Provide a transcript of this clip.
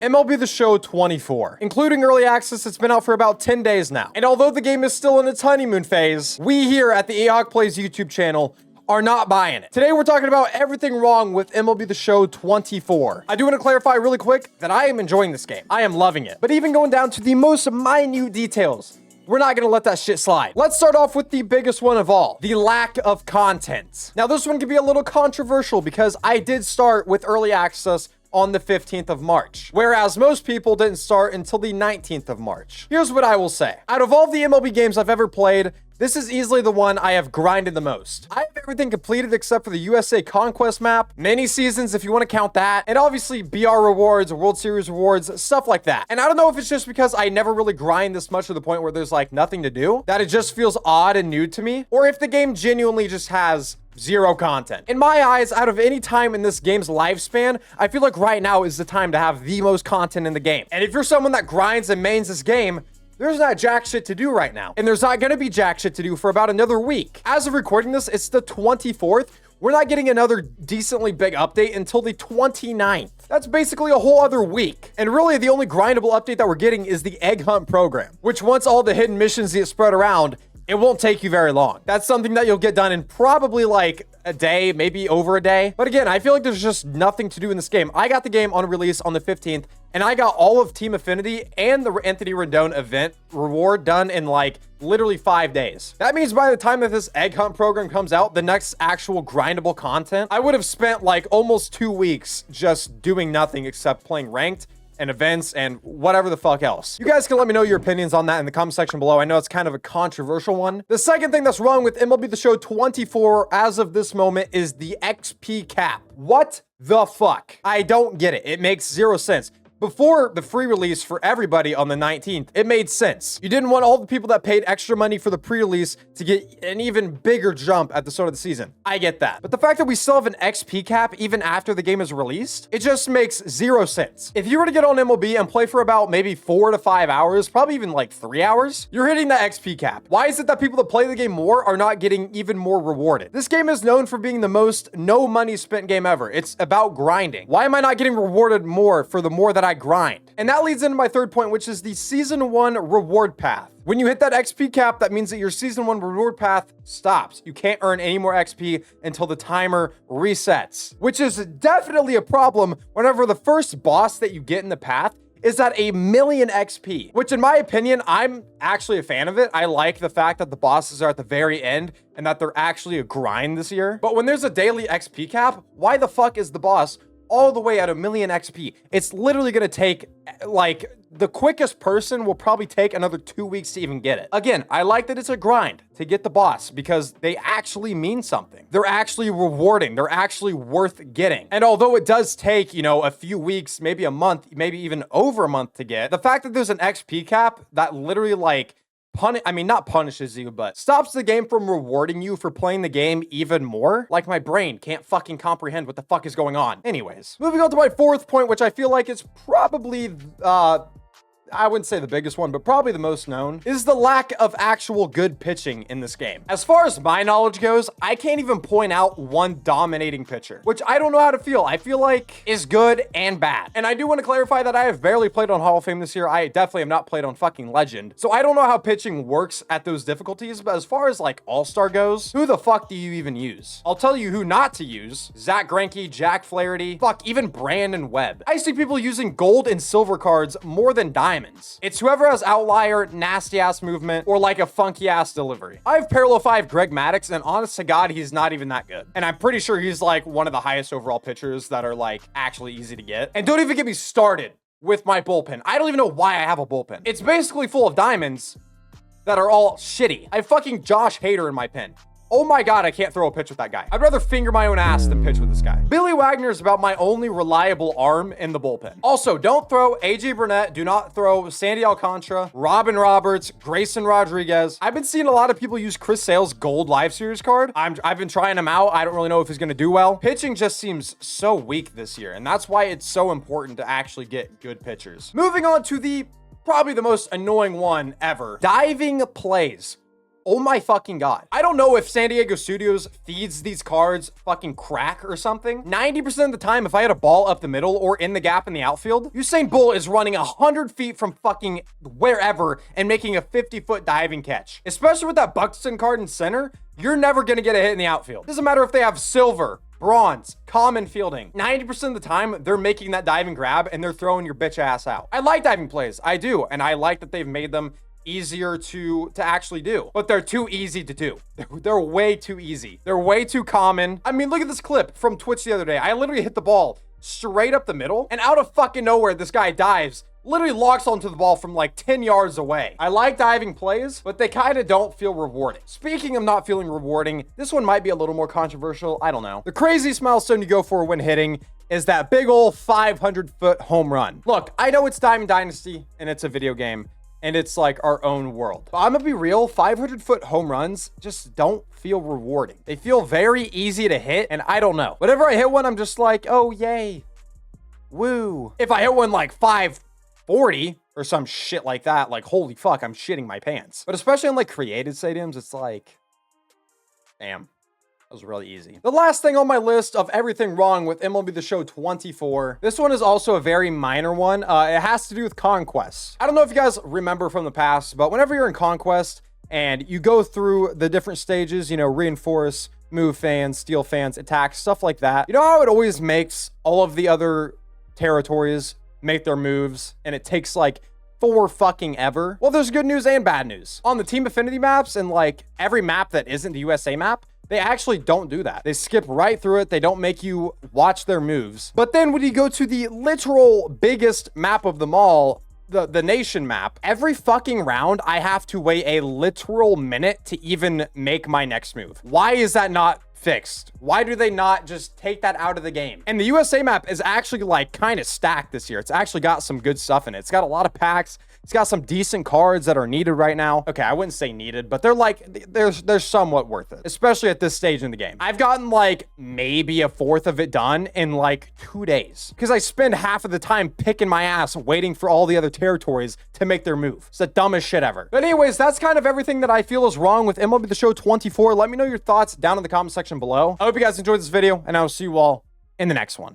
MLB The Show 24. Including early access, it's been out for about 10 days now. And although the game is still in its honeymoon phase, we here at the AhawkPlayz YouTube channel are not buying it. Today, we're talking about everything wrong with MLB The Show 24. I do want to clarify really quick that I am enjoying this game. I am loving it. But even going down to the most minute details, we're not going to let that shit slide. Let's start off with the biggest one of all, the lack of content. Now, this one can be a little controversial because I did start with early access on the 15th of March, whereas most people didn't start until the 19th of March. Here's what I will say. Out of all the MLB games I've ever played, this is easily the one I have grinded the most. I have everything completed except for the USA Conquest map, mini seasons if you want to count that, and obviously BR rewards, World Series rewards, stuff like that. And I don't know if it's just because I never really grind this much to the point where there's like nothing to do, that it just feels odd and new to me, or if the game genuinely just has zero content. In my eyes, out of any time in this game's lifespan, I feel like right now is the time to have the most content in the game. And if you're someone that grinds and mains this game, there's not jack shit to do right now. And there's not gonna be jack shit to do for about another week. As of recording this, it's the 24th. We're not getting another decently big update until the 29th. That's basically a whole other week. And really, the only grindable update that we're getting is the egg hunt program, which once all the hidden missions get spread around, it won't take you very long. That's something that you'll get done in probably like a day, maybe over a day. But again, I feel like there's just nothing to do in this game. I got the game on release on the 15th, and I got all of Team Affinity and the Anthony Rendon event reward done in like literally 5 days. That means by the time that this egg hunt program comes out, the next actual grindable content, I would have spent like almost 2 weeks just doing nothing except playing ranked and events and whatever the fuck else. You guys can let me know your opinions on that in the comment section below. I know it's kind of a controversial one. The second thing that's wrong with MLB The Show 24 as of this moment is the XP cap. What the fuck? I don't get it. It makes zero sense. Before the free release for everybody on the 19th, it made sense. You didn't want all the people that paid extra money for the pre-release to get an even bigger jump at the start of the season. I get that. But the fact that we still have an XP cap even after the game is released, it just makes zero sense. If you were to get on MLB and play for about maybe 4 to 5 hours, probably even like 3 hours, you're hitting that XP cap. Why is it that people that play the game more are not getting even more rewarded? This game is known for being the most no money spent game ever. It's about grinding. Why am I not getting rewarded more for the more that I grind? And that leads into my third point, which is the season 1 reward path. When you hit that XP cap, that means that your season 1 reward path stops. You can't earn any more XP until the timer resets, which is definitely a problem whenever the first boss that you get in the path is at 1,000,000 XP, which in my opinion, I'm actually a fan of it. I like the fact that the bosses are at the very end and that they're actually a grind this year. But when there's a daily XP cap, why the fuck is the boss all the way at 1,000,000 XP? It's literally gonna take, like, the quickest person will probably take another 2 weeks to even get it. Again, I like that it's a grind to get the boss because they actually mean something. They're actually rewarding. They're actually worth getting. And although it does take, you know, a few weeks, maybe a month, maybe even over a month to get, the fact that there's an XP cap that literally like not punishes you, but stops the game from rewarding you for playing the game even more. Like, my brain can't fucking comprehend what the fuck is going on. Anyways, moving on to my fourth point, which I feel like is probably, I wouldn't say the biggest one, but probably the most known, is the lack of actual good pitching in this game. As far as my knowledge goes, I can't even point out one dominating pitcher, which I don't know how to feel. I feel like is good and bad. And I do want to clarify that I have barely played on Hall of Fame this year. I definitely have not played on fucking Legend. So I don't know how pitching works at those difficulties, but as far as like All-Star goes, who the fuck do you even use? I'll tell you who not to use. Zach Greinke, Jack Flaherty, fuck, even Brandon Webb. I see people using gold and silver cards more than diamonds. It's whoever has outlier, nasty ass movement, or like a funky ass delivery. I have parallel 5 Greg Maddux, and honest to God, he's not even that good. And I'm pretty sure he's like one of the highest overall pitchers that are like actually easy to get. And don't even get me started with my bullpen. I don't even know why I have a bullpen. It's basically full of diamonds that are all shitty. I have fucking Josh Hader in my pen. Oh my God, I can't throw a pitch with that guy. I'd rather finger my own ass than pitch with this guy. Billy Wagner is about my only reliable arm in the bullpen. Also, don't throw AJ Burnett. Do not throw Sandy Alcantara, Robin Roberts, Grayson Rodriguez. I've been seeing a lot of people use Chris Sale's gold live series card. I've been trying him out. I don't really know if he's gonna do well. Pitching just seems so weak this year, and that's why it's so important to actually get good pitchers. Moving on to the probably the most annoying one ever. Diving plays. Oh my fucking God. I don't know if San Diego Studios feeds these cards fucking crack or something. 90% of the time, if I had a ball up the middle or in the gap in the outfield, Usain Bolt is running 100 feet from fucking wherever and making a 50-foot diving catch. Especially with that Buxton card in center, you're never gonna get a hit in the outfield. Doesn't matter if they have silver, bronze, common fielding. 90% of the time, they're making that diving grab and they're throwing your bitch ass out. I like diving plays. I do. And I like that they've made them easier to actually do, but they're too easy to do. They're way too easy. They're way too common. I mean, look at this clip from Twitch the other day. I literally hit the ball straight up the middle, and out of fucking nowhere, this guy dives, literally locks onto the ball from like 10 yards away. I like diving plays, but they kind of don't feel rewarding. Speaking of not feeling rewarding, this one might be a little more controversial. I don't know. The craziest milestone you go for when hitting is that big old 500-foot home run. Look, I know it's Diamond Dynasty and it's a video game, and it's like our own world. But I'm gonna be real, 500-foot home runs just don't feel rewarding. They feel very easy to hit, and I don't know. Whenever I hit one, I'm just like, oh, yay. Woo. If I hit one like 540 or some shit like that, like, holy fuck, I'm shitting my pants. But especially in like created stadiums, it's like, damn. That was really easy. The last thing on my list of everything wrong with MLB The Show 24. This one is also a very minor one. It has to do with Conquest. I don't know if you guys remember from the past, but whenever you're in Conquest and you go through the different stages, you know, reinforce, move fans, steal fans, attack, stuff like that. You know how it always makes all of the other territories make their moves and it takes like for fucking ever? Well, there's good news and bad news. On the Team Affinity maps and like every map that isn't the USA map, they actually don't do that. They skip right through it. They don't make you watch their moves. But then when you go to the literal biggest map of them all, the nation map, every fucking round, I have to wait a literal minute to even make my next move. Why is that not fixed? Why do they not just take that out of the game? And the USA map is actually like kind of stacked this year. It's actually got some good stuff in it. It's got a lot of packs. It's got some decent cards that are needed right now. Okay, I wouldn't say needed, but they're like, they're somewhat worth it, especially at this stage in the game. I've gotten like maybe a fourth of it done in like 2 days because I spend half of the time picking my ass waiting for all the other territories to make their move. It's the dumbest shit ever. But anyways, that's kind of everything that I feel is wrong with MLB The Show 24. Let me know your thoughts down in the comment section below. I hope you guys enjoyed this video, and I will see you all in the next one.